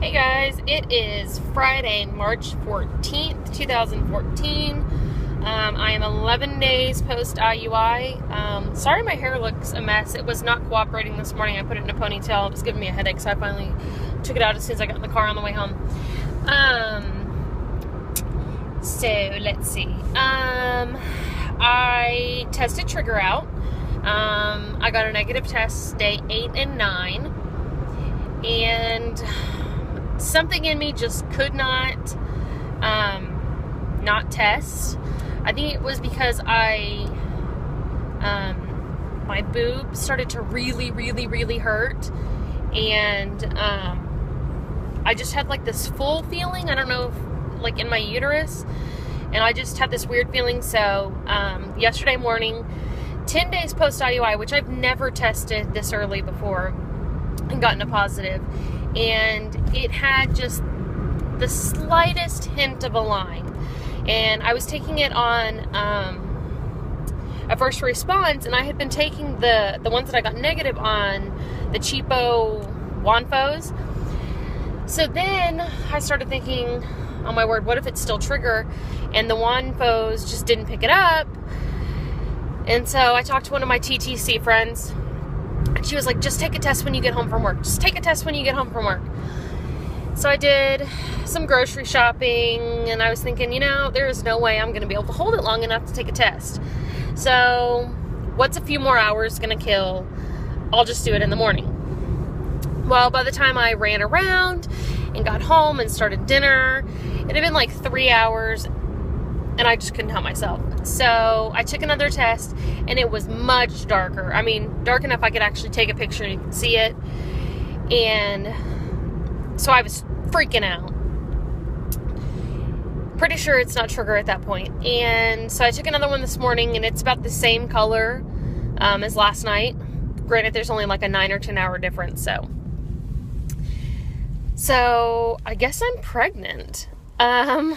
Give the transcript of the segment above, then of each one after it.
Hey guys, it is Friday, March 14th, 2014. I am 11 days post IUI. Sorry my hair looks a mess. It was not cooperating this morning. I put it in a ponytail. It was giving me a headache, so I finally took it out as soon as I got in the car on the way home. So let's see. I tested Trigger out. I got a negative test day 8 and 9. And something in me just could not test. I think it was because my boob started to really hurt, and I just had like this full feeling, I don't know if, like in my uterus, and I just had this weird feeling. So yesterday morning, 10 days post IUI, which I've never tested this early before and gotten a positive, and it had just the slightest hint of a line. And I was taking it on a first response, and I had been taking the ones that I got negative on, the cheapo Wanfos. So then I started thinking, oh my word, what if it's still Trigger and the Wanfos just didn't pick it up? And so I talked to one of my TTC friends, and she was like, just take a test when you get home from work. Just take a test when you get home from work. So I did some grocery shopping, and I was thinking, there is no way I'm going to be able to hold it long enough to take a test. So what's a few more hours going to kill? I'll just do it in the morning. Well, by the time I ran around and got home and started dinner, it had been like 3 hours, and I just couldn't help myself. So I took another test, and it was much darker. I mean, dark enough I could actually take a picture and you could see it. And so I was freaking out. Pretty sure it's not Trigger at that point. And so I took another one this morning, and it's about the same color as last night. Granted, there's only like a 9 or 10 hour difference. So I guess I'm pregnant. I'm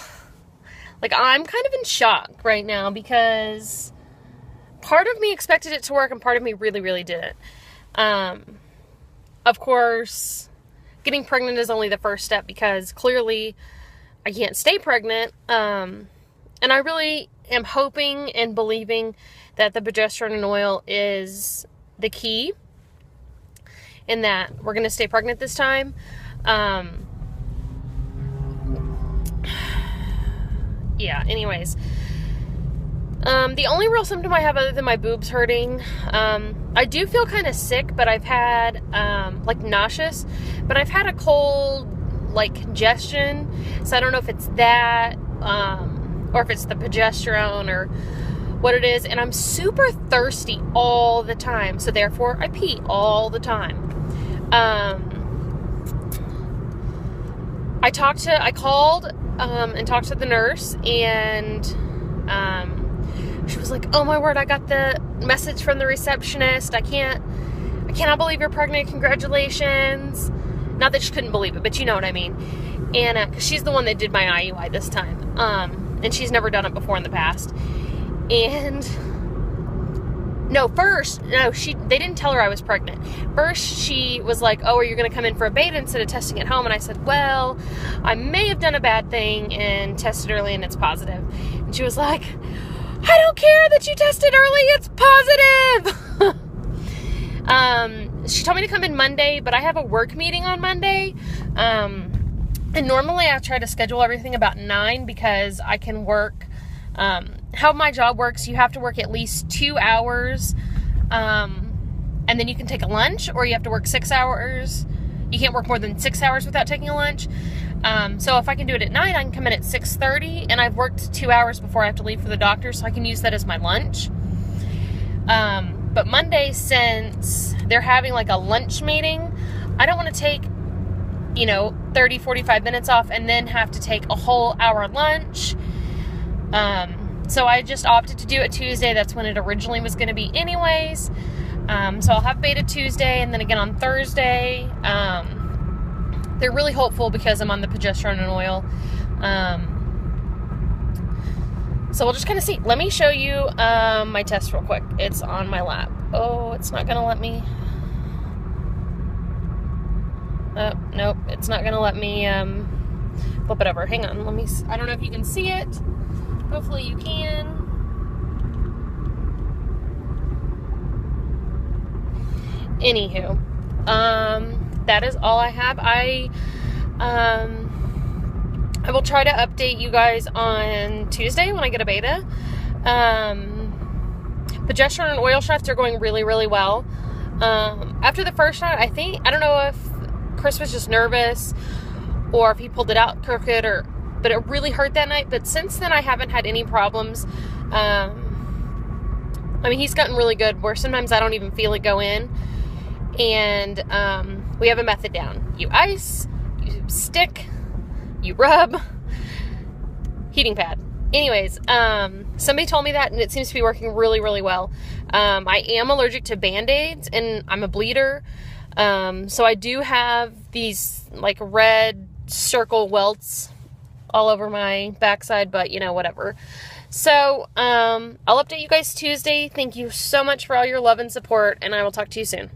kind of in shock right now, because part of me expected it to work and part of me really didn't. Of course, getting pregnant is only the first step, because clearly I can't stay pregnant. And I really am hoping and believing that the progesterone and oil is the key, and that we're going to stay pregnant this time. Yeah, anyways. The only real symptom I have other than my boobs hurting, I do feel kind of sick, but I've had, nauseous, but I've had a cold, congestion, so I don't know if it's that, or if it's the progesterone, or what it is, and I'm super thirsty all the time, so therefore I pee all the time. I called, and talked to the nurse, and, she was like, oh my word, I got the message from the receptionist. I cannot believe you're pregnant. Congratulations. Not that she couldn't believe it, but you know what I mean. And, 'cause she's the one that did my IUI this time. And she's never done it before in the past. And they didn't tell her I was pregnant. First, she was like, oh, are you going to come in for a beta instead of testing at home? And I said, well, I may have done a bad thing and tested early and it's positive. And she was like, I don't care that you tested early, it's positive. She told me to come in Monday, but I have a work meeting on Monday. And normally I try to schedule everything about 9, because I can work, how my job works, you have to work at least 2 hours, and then you can take a lunch, or you have to work 6 hours. You can't work more than 6 hours without taking a lunch. So if I can do it at 9, I can come in at 6:30, and I've worked 2 hours before I have to leave for the doctor, so I can use that as my lunch. But Monday, since they're having a lunch meeting, I don't want to take, 30, 45 minutes off and then have to take a whole hour lunch. So I just opted to do it Tuesday. That's when it originally was going to be anyways. So I'll have beta Tuesday, and then again on Thursday. They're really hopeful because I'm on the progesterone and oil. So we'll just kind of see. Let me show you my test real quick. It's on my lap. Oh, it's not going to let me. Oh, nope, it's not gonna let me flip it over. Hang on, I don't know if you can see it. Hopefully you can. Anywho, that is all I have. I will try to update you guys on Tuesday when I get a beta. The gesture and oil shots are going really, really well. After the first shot, I don't know if Chris was just nervous or if he pulled it out crooked, but it really hurt that night. But since then, I haven't had any problems. I mean, he's gotten really good where sometimes I don't even feel it go in. And we have a method down. You ice, you stick, you rub, heating pad. Anyways, somebody told me that, and it seems to be working really, really well. I am allergic to Band-Aids, and I'm a bleeder. So I do have these, like, red circle welts all over my backside, but, you know, whatever. So, I'll update you guys Tuesday. Thank you so much for all your love and support, and I will talk to you soon.